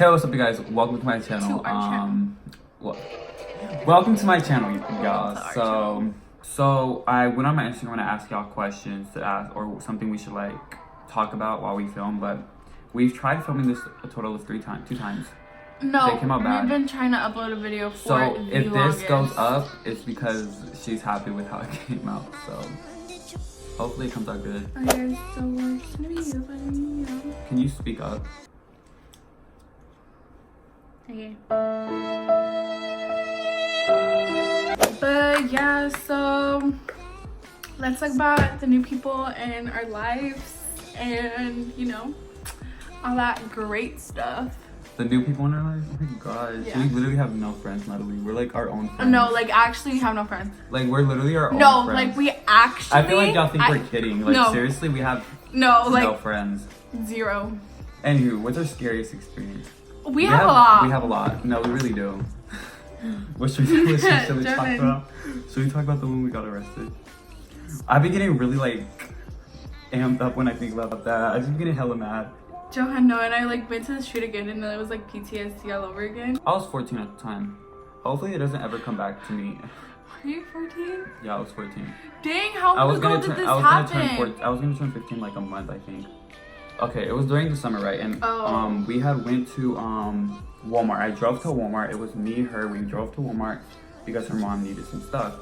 Hey, what's up, you guys? Welcome to my channel. Welcome to my channel, y'all. So I went on my Instagram to ask y'all questions to ask, or something we should like talk about while we film. But we've tried filming this a total of two times. No, they came out bad. We've been trying to upload a video for so the if longest. this goes up, it's because she's happy with how it came out. So hopefully it comes out good. Okay, so what's the video? Can you speak up? Okay. But yeah, so let's talk about the new people in our lives and all that great stuff. The new people in our lives? Oh my gosh. Yeah. We literally have no friends, Natalie. We're like our own friends. No, like actually we have no friends. Like we're literally our own No, friends. like we actually I feel like y'all think we're kidding. Like no. Seriously, we have no friends. Zero. Anywho, what's our scariest experience? We have a lot. We have a lot. No, we really do. What should we talk about? Should we talk about the one we got arrested? I've been getting really like amped up when I think about that. I've been getting hella mad. Johan, no, and I like went to the street again and it was like PTSD all over again. I was 14 at the time. Hopefully it doesn't ever come back to me. Are you 14? Yeah, I was 14. Dang, how long ago did this happen? I was gonna turn 15 like a month, I think. Okay, it was during the summer, right? And we had went to Walmart. I drove to Walmart. It was me, her. We drove to Walmart because her mom needed some stuff.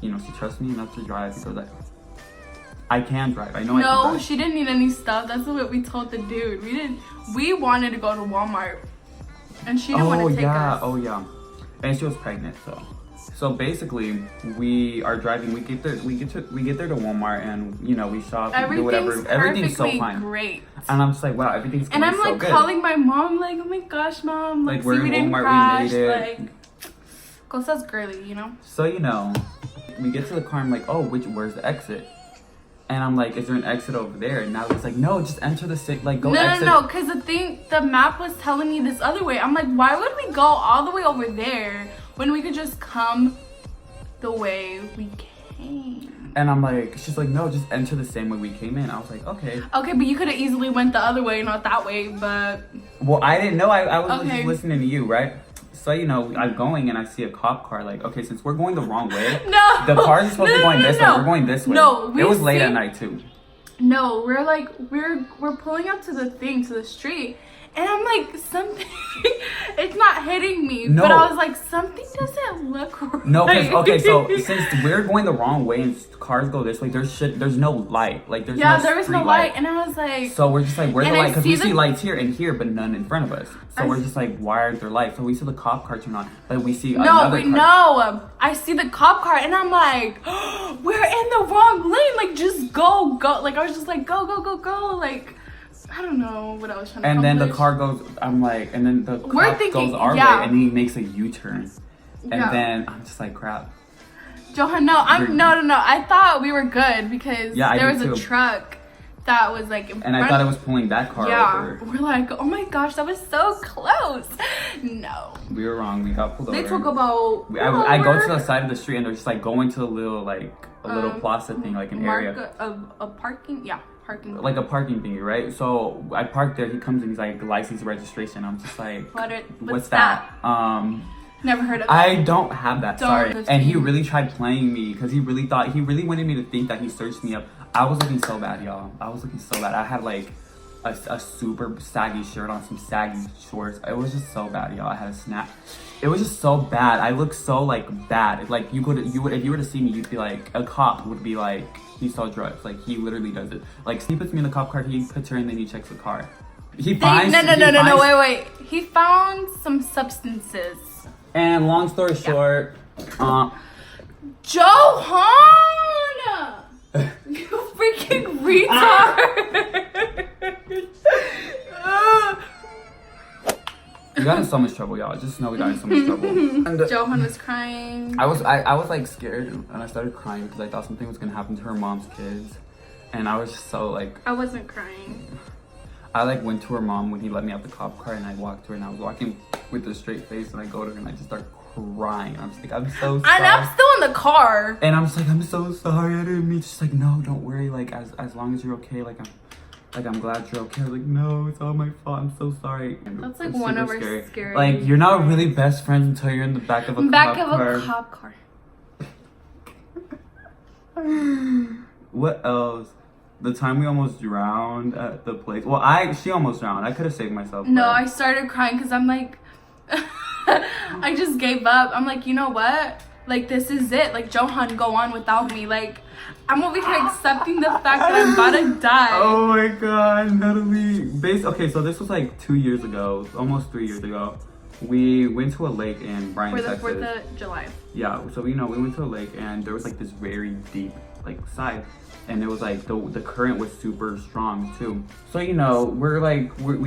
You know, she trusts me enough to drive because I can drive. I know I can drive. No, she didn't need any stuff. That's what we told the dude. We wanted to go to Walmart, and she didn't want to take us. Oh yeah, and she was pregnant, so basically we are driving. We get there to Walmart, and we shop, do whatever. Everything's so fine. Great. And I'm just like, wow, everything's going so good. And I'm like calling my mom, like, oh my gosh, mom, like we're see, we in didn't Walmart, crash, we made it. like, cosas girly, So we get to the car. I'm like, oh, where's the exit? And I'm like, is there an exit over there? And now it's like, no, just enter the go exit. No, because the map was telling me this other way. I'm like, why would we go all the way over there when we could just come the way we came? And I'm like, she's like, no, just enter the same way we came in. I was like, okay. Okay, but you could have easily went the other way, not that way, but... Well, I didn't know. I was just listening to you, right? So, I'm going and I see a cop car. Like, okay, since we're going the wrong way, the cars are supposed to be going this way. We're going this way. No, it was late at night too. No, we're like, we're pulling up to the street. And I'm like, something, it's not hitting me. No. But I was like, something doesn't look right. No, okay, so since we're going the wrong way and cars go this way, there's no light. Like, there's there was no light. And I was like... So we're just like, where's the light? Because we see lights here and here, but none in front of us. So we're just like, why aren't there lights? So we see the cop car turn on, but we see another car. No, I see the cop car and I'm like, oh, we're in the wrong lane. Like, just go. Like, I was just like, go. Like... I don't know what I was trying to accomplish. And then the car goes, I'm like, and then the cop goes our way and he makes a U-turn. And then I'm just like, crap. Johan, no. I thought we were good because there was a truck that was like in front. And I thought it was pulling that car over. We're like, oh my gosh, that was so close. No. We were wrong. We got pulled over. They talk about... I go to the side of the street and they're just like going to a little plaza thing, like an area. A parking? Yeah. Parking. Like a parking thingy, right? So I parked there. He comes and he's like, license registration. I'm just like, what's that? Never heard of that. I don't have that. Sorry. And he really tried playing me because he really wanted me to think that he searched me up. I was looking so bad, y'all. I was looking so bad. I had like a super saggy shirt on, some saggy shorts. It was just so bad, y'all. I had a snap. It was just so bad. I looked so like bad. Like you would if you were to see me, you'd be like, a cop would be like, he saw drugs. Like he literally does it. Like he puts me in the cop car, he puts her and then he checks the car. No, wait. He found some substances. And long story short, Johan! You freaking retard! We got in so much trouble, y'all. Just know we got in so much trouble. And Johan was crying. I was like scared and I started crying because I thought something was gonna happen to her mom's kids. And I was just so like... I wasn't crying. I like went to her mom when he let me out the cop car and I walked to her and I was walking with a straight face and I go to her and I just start crying. I'm just like, I'm so sorry. And I'm still in the car. And I'm just like, I'm so sorry. I didn't mean. She's like, no, don't worry. Like, as long as you're okay. Like, like, I'm glad you're okay. I was like, no, it's all my fault. I'm so sorry. And That's like it's one of super our scary. Like, you're not really best friends until you're in the back of a cop car. What else? The time we almost drowned at the place. Well, she almost drowned. I could have saved myself. No, I started crying because I'm like, I just gave up. I'm like, you know what? Like, this is it. Like, Johan, go on without me. Like, I'm over here accepting the fact that I'm about to die. Oh my god, Natalie. Okay, so this was like 2 years ago, almost 3 years ago. We went to a lake in Bryan, Texas. For the 4th of July. Yeah, so we went to a lake and there was like this very deep like side. And it was like the current was super strong too. So we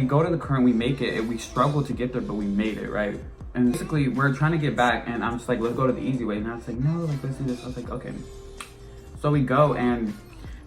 go to the current, we make it, and we struggle to get there, but we made it, right? And basically we're trying to get back, and I'm just like, let's go to the easy way. And I was like, no, like let's do this. I was like, okay. So we go, and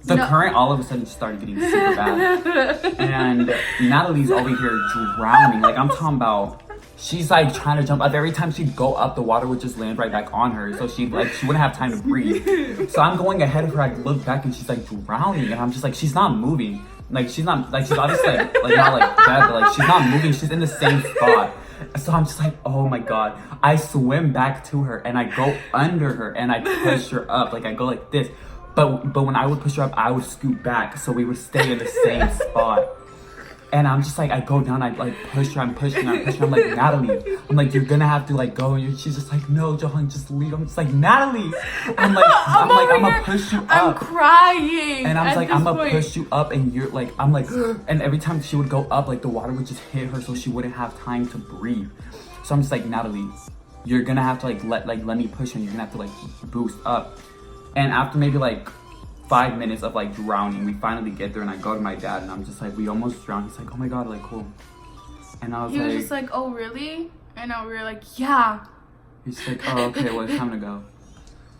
the current all of a sudden started getting super bad. And Natalie's over here drowning. Like, I'm talking about, she's like trying to jump up. Every time she'd go up, the water would just land right back on her. So she wouldn't have time to breathe. So I'm going ahead of her. I look back and she's like drowning. And I'm just like, she's not moving. Like, she's obviously like not like dead, but like she's not moving. She's in the same spot. So I'm just like, oh my god. I swim back to her and I go under her and I push her up. Like, I go like this. But when I would push her up, I would scoot back so we would stay in the same spot. And I'm just like, I go down, I like push her, I'm pushing her. I'm like, Natalie, I'm like, you're gonna have to like go. And she's just like, no, Johan, just leave. I'm just like, Natalie. I'm gonna push you up. I'm crying. And I'm like, I'm gonna push you up, and you're like, I'm like, and every time she would go up, like the water would just hit her, so she wouldn't have time to breathe. So I'm just like, Natalie, you're gonna have to like let me push her, and you're gonna have to like boost up. And after maybe like 5 minutes of like drowning, we finally get there, and I go to my dad, and I'm just like, we almost drowned. He's like, oh my god, like cool. And I was he was just like, oh really? And we were like, yeah. He's like, oh okay, well it's time to go.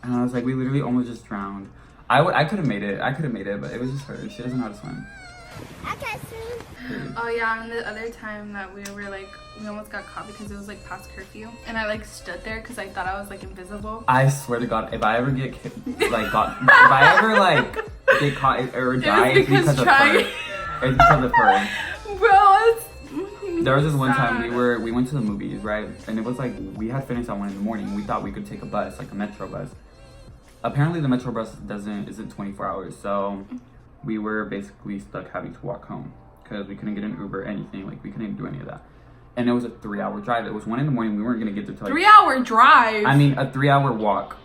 And I was like, we literally almost just drowned. I could have made it, but it was just her. She doesn't know how to swim. I can't swim. Oh yeah, and the other time that we were like, we almost got caught because it was like past curfew, and I like stood there because I thought I was like invisible. I swear to God, if I ever get caught or die, it's because of her. It's because of her. Bro, there was this one time we went to the movies, right? And it was like, we had finished at 1 a.m. We thought we could take a bus, like a metro bus. Apparently the metro bus isn't 24 hours, so we were basically stuck having to walk home because we couldn't get an Uber or anything. Like, we couldn't do any of that. And it was a 3-hour drive. It was 1 a.m. We weren't gonna get there till like 3-hour drive. I mean, a 3-hour walk.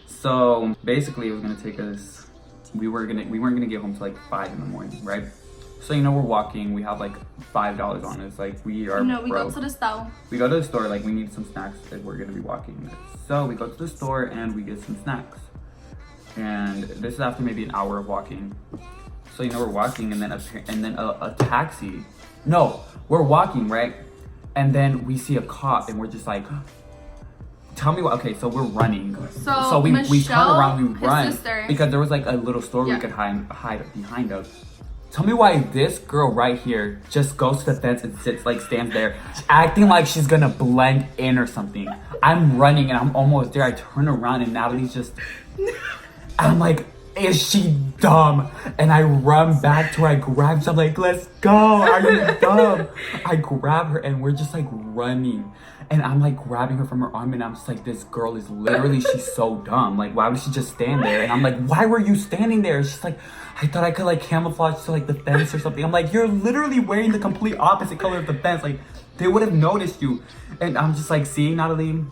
So basically, it was gonna take us. We weren't gonna get home till like 5 a.m, right? So we're walking. We have like $5 on us. Like, we are. No, we broke. go to the store. We go to the store. Like, we need some snacks if we're gonna be walking. So we go to the store and we get some snacks. And this is after maybe an hour of walking. So we're walking, and then a taxi. No, we're walking, right? And then we see a cop, and we're just like, tell me what. Okay, so we're running. So we turn around, we run because there was like a little store we could hide behind us. Tell me why this girl right here just goes to the fence and stands there, acting like she's gonna blend in or something. I'm running and I'm almost there. I turn around and Natalie's just. I'm like, is she dumb? And I run back to her. I grab her. I'm like, let's go. Are you dumb? I grab her and we're just like running. And I'm like grabbing her from her arm and I'm just like, this girl is literally, she's so dumb. Like, why would she just stand there? And I'm like, why were you standing there? She's like, I thought I could like camouflage to like the fence or something. I'm like, you're literally wearing the complete opposite color of the fence. Like, they would have noticed you. And I'm just like, see, Natalie,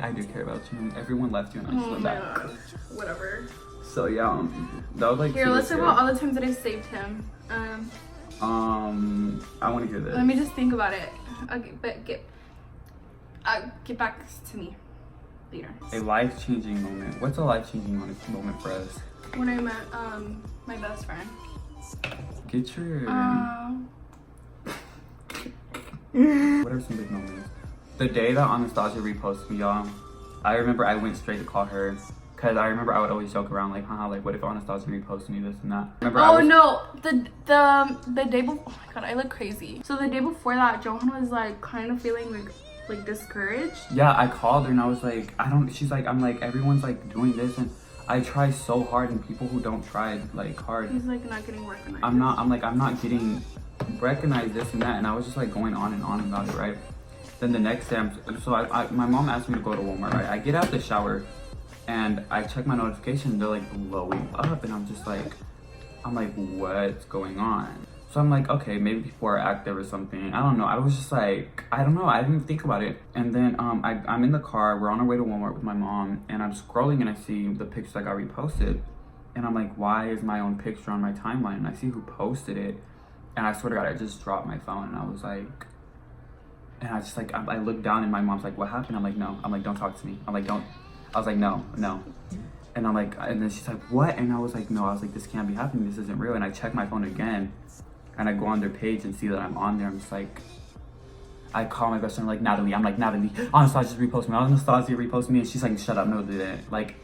I do care about you. And everyone left you and I just went back. Gosh. Whatever. So yeah, that was like. Here, let's talk about all the times that I saved him. I want to hear this. Let me just think about it. Okay, but get back to me later. A life-changing moment. What's a life-changing moment for us? When I met my best friend. Get your. What are some big moments? The day that Anastasia reposted me, y'all, I remember I went straight to call her. Because I remember I would always joke around like, haha, like what if Anastasia reposted me this and that. The day before, oh my god, I look crazy. So the day before that, Johan was like kind of feeling like discouraged. Yeah, I called her and I was like, she's like, I'm like, everyone's like doing this and I try so hard, and people who don't try like hard. He's like not getting recognized. I'm not getting recognized, this and that, and I was just like going on and on about it, right? Then the next day, my mom asked me to go to Walmart, right? I get out the shower, and I check my notifications. They're like blowing up, and I'm like, what's going on? So I'm like, okay, maybe people are active or something. I don't know. I was just like, I don't know. I didn't even think about it. And then I'm in the car. We're on our way to Walmart with my mom, and I'm scrolling, and I see the picture that got reposted. And I'm like, why is my own picture on my timeline? And I see who posted it. And I swear to God, I just dropped my phone, and I was like, and I just like, I looked down, and my mom's like, what happened? I'm like, no. I'm like, don't talk to me. I'm like, don't. I was like, no. And I'm like, and then she's like, what? And I was like, no. I was like, this can't be happening. This isn't real. And I check my phone again, and I go on their page and see that I'm on there. I'm just like, I call my best friend, like, Natalie. I'm like, Natalie, Anastasia repost me. Anastasia repost me. And she's like, shut up. No, they didn't. Like,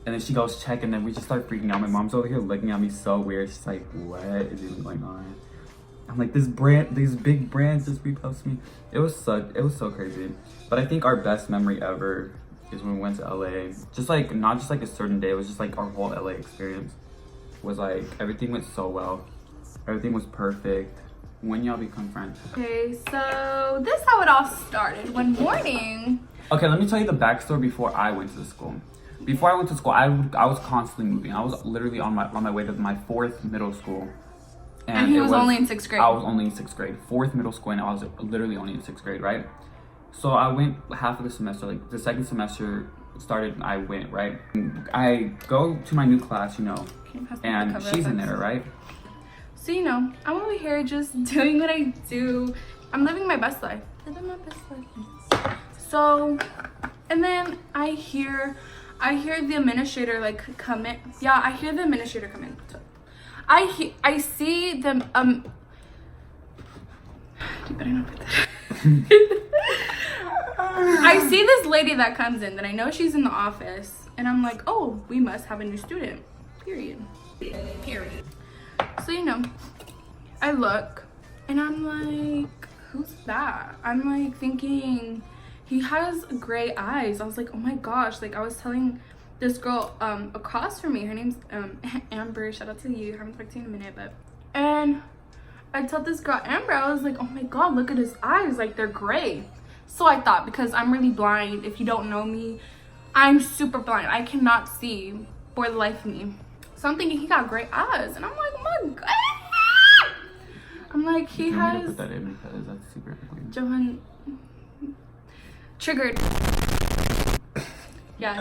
and then she goes check, and then we just start freaking out. My mom's over here looking at me so weird. She's like, what is even going on? I'm like, these big brands just repost me. It was so crazy. But I think our best memory ever is when we went to LA. Just like, not just like a certain day, it was just like our whole LA experience was like, everything went so well. Everything was perfect. When y'all become friends? Okay, so this is how it all started. One morning. Okay, let me tell you the backstory before I went to the school. Before I went to school, I was constantly moving. I was literally on my way to my 4th middle school. And he was only in 6th grade. I was only in 6th grade. 4th middle school, and I was literally only in 6th grade, right? So I went half of the semester, like the second semester started, I went, right? I go to my new class, and she's in there, right? So, I'm over here just doing what I do. I'm living my best life. Living my best life. So, and then I hear the administrator like come in. Yeah, I hear the administrator come in. So, I see them, you better not put that. I see this lady that comes in that I know she's in the office, and I'm like, oh, we must have a new student, period. So, I look, and I'm like, who's that? I'm like thinking, he has gray eyes. I was like, oh my gosh, like I was telling this girl across from me, her name's Amber, shout out to you, I haven't talked to you in a minute, and I told this girl Amber, I was like, oh my god, look at his eyes, like they're gray. So I thought, because I'm really blind, if you don't know me, I'm super blind, I cannot see for the life of me. So I'm thinking he got gray eyes, and I'm like, oh my god, I'm like, he has, put that in because that's super ugly. Johan triggered. Yeah.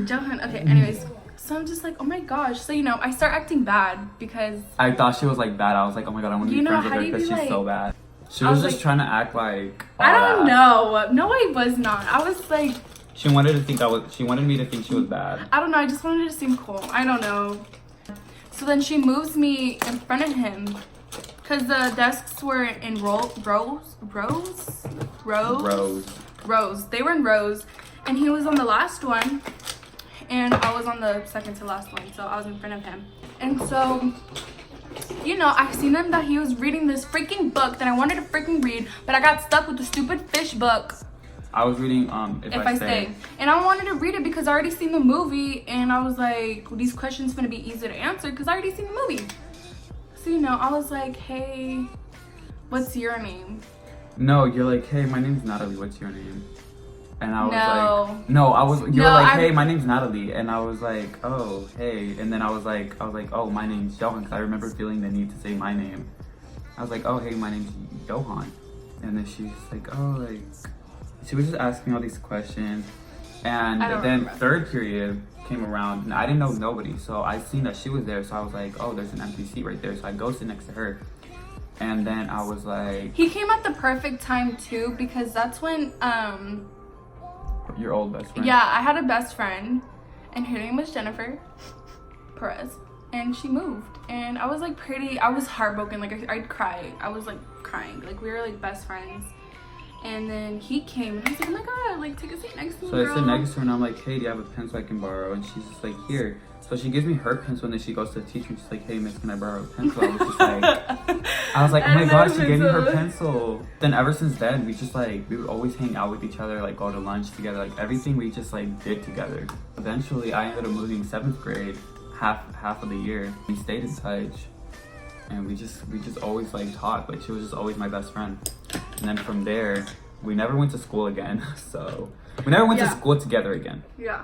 Johan, okay, anyways. So I'm just like, oh my gosh. So, I start acting bad because I thought she was like bad. I was like, oh my god, I want to be friends with her because she's like, so bad. She was just like, trying to act like I don't know. No, I was not. I was like, she wanted me to think she was bad. I don't know. I just wanted to seem cool. I don't know. So then she moves me in front of him because the desks were in rows. They were in rows. And he was on the last one, and I was on the second to last one, so I was in front of him. And so, I seen him that he was reading this freaking book that I wanted to freaking read, but I got stuck with the stupid fish book. I was reading If I Stay. And I wanted to read it because I already seen the movie, and I was like, well, these questions gonna be easy to answer because I already seen the movie. So, I was like, hey, what's your name? No, you're like, hey, my name's Natalie, what's your name? And I was like, hey, my name's Natalie. And I was like, oh, hey. And then I was like, oh, my name's Johan, because I remember feeling the need to say my name. I was like, oh, hey, my name's Johan. And then she's like, oh, like, she was just asking all these questions. And then third period came around, and I didn't know nobody. So I seen that she was there. So I was like, oh, there's an empty seat right there. So I go sit next to her. And then I was like, he came at the perfect time too, because that's when your old best friend. Yeah, I had a best friend, and her name was Jennifer Perez, and she moved, and I was like I was heartbroken, like I'd cry. I was like crying, like we were like best friends, And then he came and I was like, oh my god, like take a seat next to me, So girl. I sit next to her and I'm like, hey, do you have a pencil I can borrow? And she's just like, here. So she gives me her pencil and then she goes to the teacher and she's like, hey miss, can I borrow a pencil? I was like, oh my gosh, she gave me her pencil. Then ever since then, we just like, we would always hang out with each other, like go to lunch together, like everything we just like did together. Eventually I ended up moving 7th grade, half of the year. We stayed in touch and we just always like talked. Like she was just always my best friend. And then from there, we never went to school again. So we never went to school together again. Yeah.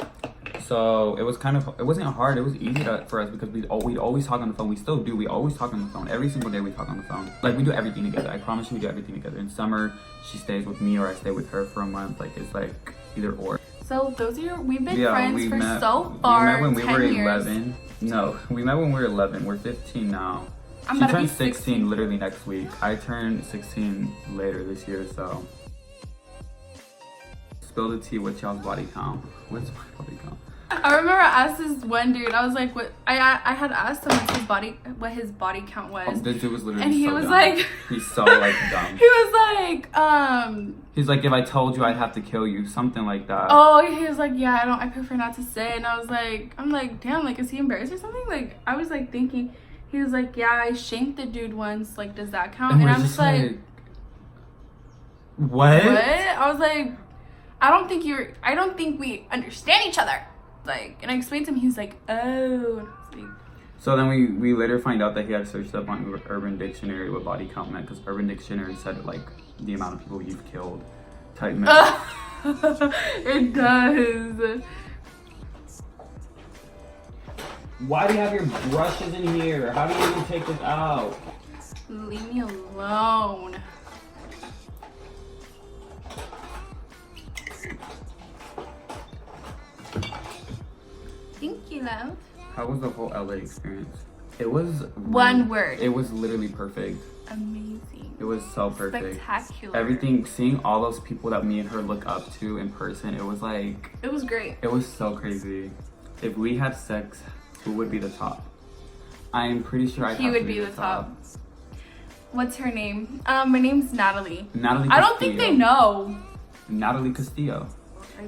So it was it wasn't hard, it was easy for us because we'd always talk on the phone. We still do, we always talk on the phone. Every single day we talk on the phone. Like we do everything together. I promise you we do everything together. In summer, she stays with me or I stay with her for a month. Like it's like either or. So those are we've been friends for so far. We met when we were 10 11. No, we met when we were 11. We're 15 now. I'm she about to be turned 16 literally next week. I turned 16 later this year, so. Spill the tea, what's y'all's body count? What's my body count? I remember I asked this one dude, I was like, what? I had asked him what his body count was. This dude was literally and he so was dumb. like, he's so like dumb. He was like, He's like, if I told you, I'd have to kill you, something like that. Oh, he was like, yeah, I prefer not to say. And I was like, I'm like, damn, like, is he embarrassed or something? Like, I was like thinking, he was like, yeah, I shanked the dude once. Like, does that count? And I'm just like, what? I was like, I don't think we understand each other. Like, and I explained to him, he's like, oh. And I was like, so then we later find out that he had searched up on Urban Dictionary what body count meant, because Urban Dictionary said like the amount of people you've killed type meant. It does. Why do you have your brushes in here? How do you even take this out? Leave me alone. Thank you, love. How was the whole LA experience? It was one word. It was literally perfect. Amazing. It was so perfect. Spectacular. Everything, seeing all those people that me and her look up to in person, it was like... It was great. It was so crazy. If we had sex, who would be the top? I am pretty sure He would be the top. What's her name? My name's Natalie. Natalie Castillo. I Castillo. don't think they know. Natalie Castillo.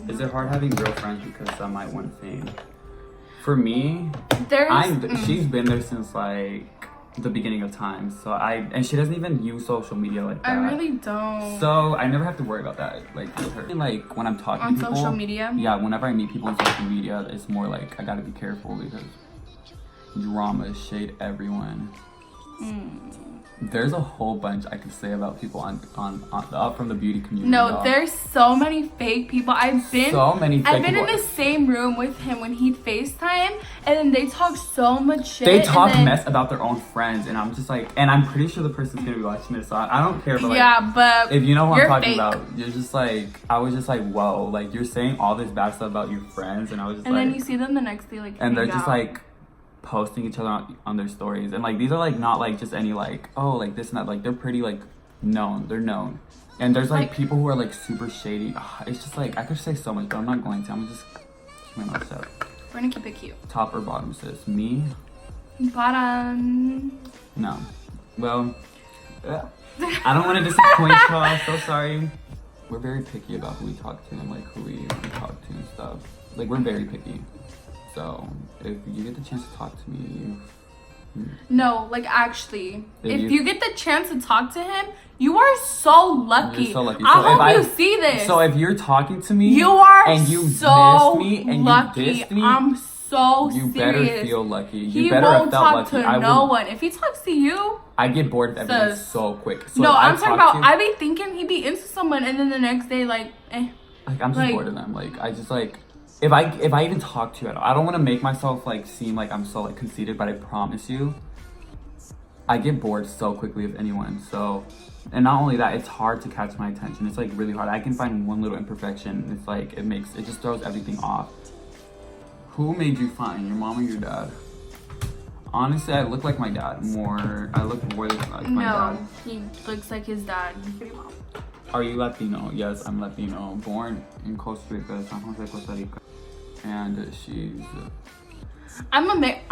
Is it hard having real friends because some might want fame? For me, she's been there since like the beginning of time. So and she doesn't even use social media like that. I really don't. So I never have to worry about that. Like with her. Like when I'm talking on to people, social media. Yeah, whenever I meet people on social media, it's more like I gotta be careful because drama, shade, everyone. There's a whole bunch I could say about people on up from the beauty community. No, there's so many fake people. I've been in the same room with him when he'd FaceTime, and then they talk so much shit. They talk mess about their own friends, and I'm just like, and I'm pretty sure the person's gonna be watching this, so I don't care. But like, yeah, but if you know what I'm talking fake. about, you're just like, I was just like, whoa, like you're saying all this bad stuff about your friends, and I was just and like, then you see them the next day, like, and they're just like posting each other on their stories, and like these are like not like just any like, oh, like this and that, like they're pretty like known, they're known, and there's like people who are like super shady. It's just like I could say so much, but I'm not going to. I'm just keep my mouth shut. We're gonna keep it cute. Top or bottom, sis? Me? Bottom. No. Well, I don't want to disappoint y'all. So sorry. We're very picky about who we talk to and like who we talk to and stuff. Like we're very picky. So if you get the chance to talk to me, no, like actually, if you get the chance to talk to him, you are so lucky. You're so lucky. I hope you see this. So if you're talking to me, you are and you so missed me and lucky. you dissed me, I'm so you serious. better feel lucky. You he better won't have felt talk lucky. to no one. If he talks to you, I get bored of everyone so quick. So no, I'm talking about. I be thinking he'd be into someone, and then the next day, like, Like I'm just bored of them. Like I just like. If I even talk to you at all, I don't want to make myself like seem like I'm so like conceited, but I promise you, I get bored so quickly of anyone. So, and not only that, it's hard to catch my attention. It's like really hard. I can find one little imperfection. It's like it just throws everything off. Who made you fine, your mom or your dad? Honestly, I look like my dad more. I look more like my dad. No, he looks like his dad. Are you Latino? Yes, I'm Latino. Born in Costa Rica, San Jose, Costa Rica. And she's... I'm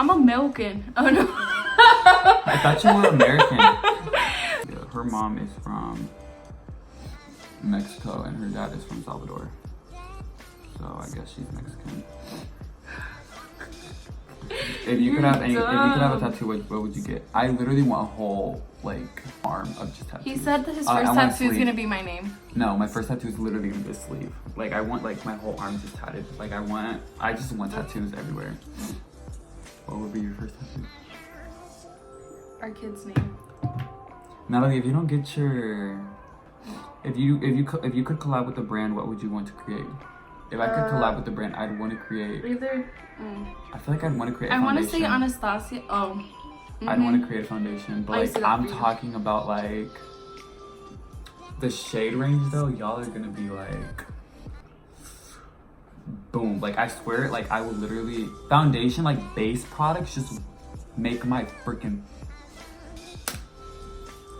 American. Oh no. I thought you were American. Yeah, her mom is from Mexico and her dad is from Salvador. So I guess she's Mexican. If you could have a tattoo, what would you get? I literally want a whole like arm of just tattoos. He said that his first tattoo is gonna be my name. No, my first tattoo is literally in this sleeve. Like I want like my whole arm just tatted. Like I just want tattoos everywhere. What would be your first tattoo? Our kid's name. Natalie, if you don't get your, if you could collab with the brand, what would you want to create? If I could collab with the brand, I'd want to create. Either. I feel like I'd want to create. I want to say Anastasia. Oh. Mm-hmm. I'd want to create a foundation, but like I'm talking about like the shade range though. Y'all are gonna be like, boom! Like I swear, like I would literally foundation like base products just make my freaking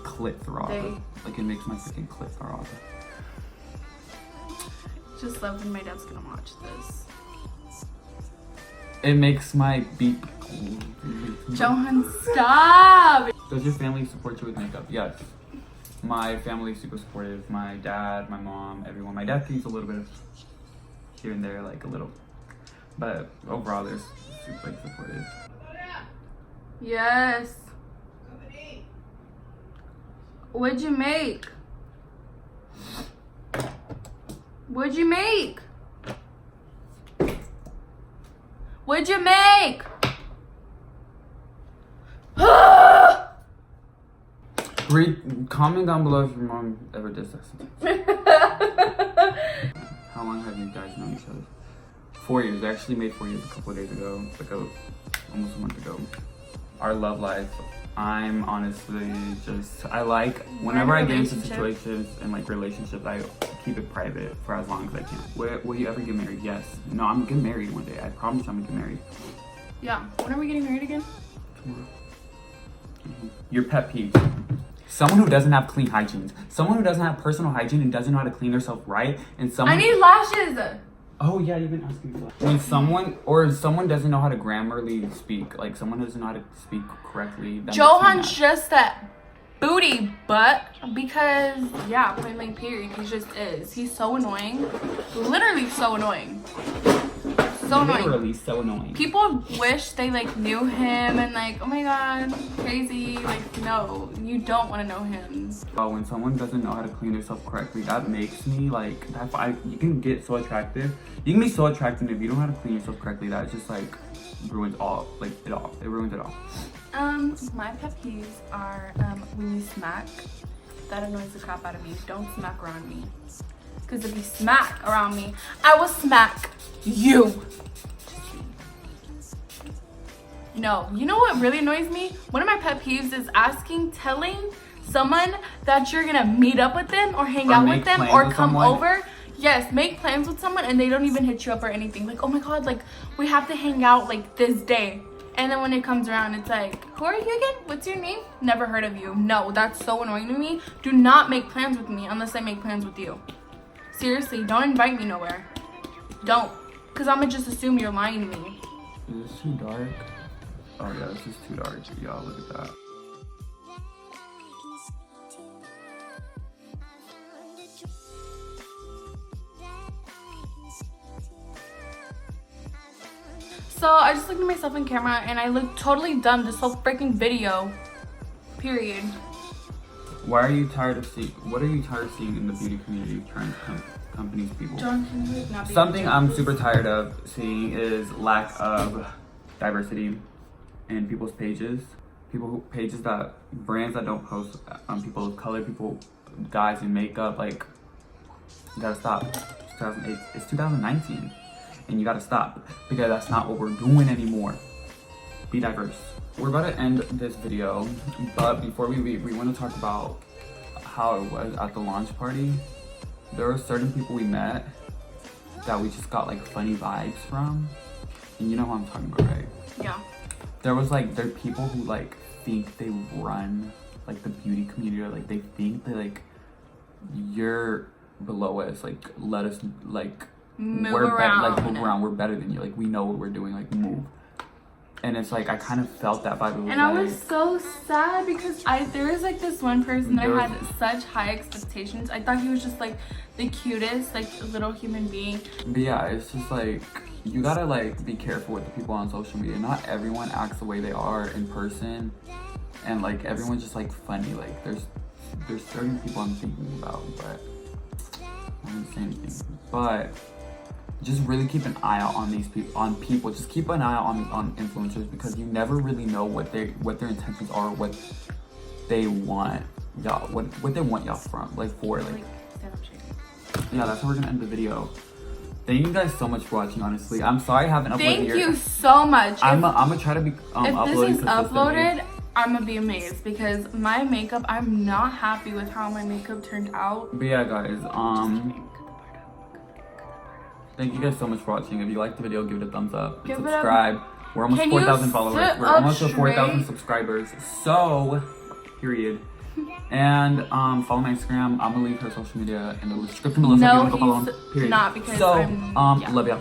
clit throb. Like it makes my freaking clit throb. Just love when my dad's gonna watch this. It makes my beep. Johan, stop! Does your family support you with makeup? Yes. My family's super supportive. My dad, my mom, everyone. My dad thinks a little bit of here and there, like a little. But overall, they're super like, supportive. Yes. What'd you make? What'd you make? What'd you make? Comment down below if your mom ever does this. How long have you guys known each other? 4 years. I actually made 4 years a couple of days ago. Like almost a month ago. Our love life. I'm honestly just, I like, whenever I get into situations and like relationships, I keep it private for as long as I can. Will you ever get married? Yes. No, I'm getting married one day. I promise I'm gonna get married. Yeah. When are we getting married again? Tomorrow. Your pet peeve. Someone who doesn't have clean hygiene. Someone who doesn't have personal hygiene and doesn't know how to clean themselves right. And someone. I need lashes. Oh yeah, you've been asking me for that. When someone doesn't know how to grammarly speak, like someone doesn't know how to speak correctly. Johan's just that booty butt because yeah, point blank period. He just is. He's so annoying. Literally so annoying. So annoying. Literally so annoying. People wish they like knew him and like, oh my god, crazy. Like no, you don't want to know him. When someone doesn't know how to clean themselves correctly, that makes me like you can get so attractive. You can be so attractive if you don't know how to clean yourself correctly. That just like ruins all, like it all. It ruins it all. My pet peeves are when you smack. That annoys the crap out of me. Don't smack around me. Because if you smack around me, I will smack you. No, you know what really annoys me? One of my pet peeves is telling someone that you're gonna meet up with them or hang out with them or come over. Yes, make plans with someone and they don't even hit you up or anything. Like, oh my god, like we have to hang out like this day. And then when it comes around, it's like, who are you again? What's your name? Never heard of you. No, that's so annoying to me. Do not make plans with me unless I make plans with you. Seriously, don't invite me nowhere. Don't. Because I'm going to just assume you're lying to me. Is this too dark? Oh yeah, this is too dark. Y'all, look at that. So I just looked at myself in camera and I look totally dumb this whole freaking video. Period. What are you tired of seeing in the beauty community trying to companies people? John, can you not be Something I'm super tired of seeing is lack of diversity in people's pages. Pages that brands that don't post people of color, people, guys in makeup. Like, you gotta stop. 2008. It's 2019. And you gotta stop because that's not what we're doing anymore. Be diverse. We're about to end this video, but before we leave, we want to talk about how it was at the launch party. There were certain people we met that we just got like funny vibes from, and you know who I'm talking about, right? Yeah. There are people who like think they run like the beauty community, or like they think that like you're below us, like let us like move around. Move around. We're better than you. Like we know what we're doing. Like move. And it's like I kind of felt that vibe. And I was so sad because there was like this one person that I had such high expectations. I thought he was just like the cutest like little human being. But yeah, it's just like you gotta like be careful with the people on social media. Not everyone acts the way they are in person, and like everyone's just like funny. Like there's certain people I'm thinking about, but I didn't say anything. But just really keep an eye out on these people. Just keep an eye out on influencers, because you never really know what their intentions are, what they want y'all, what they want y'all from, like for like. Yeah, that's how we're gonna end the video. Thank you guys so much for watching. Honestly, I'm sorry I haven't uploaded here. Thank you so much. I'm gonna try to be if uploading this is uploaded, I'm gonna be amazed, because my makeup, I'm not happy with how my makeup turned out. But yeah, guys, thank you guys so much for watching. If you liked the video, give it a thumbs up. And subscribe. We're almost 4,000 followers. We're almost to 4,000 subscribers. So, period. And follow my Instagram. I'm gonna leave her social media in the description below. No, so you can go follow him. Period. Not because so, I'm, love y'all.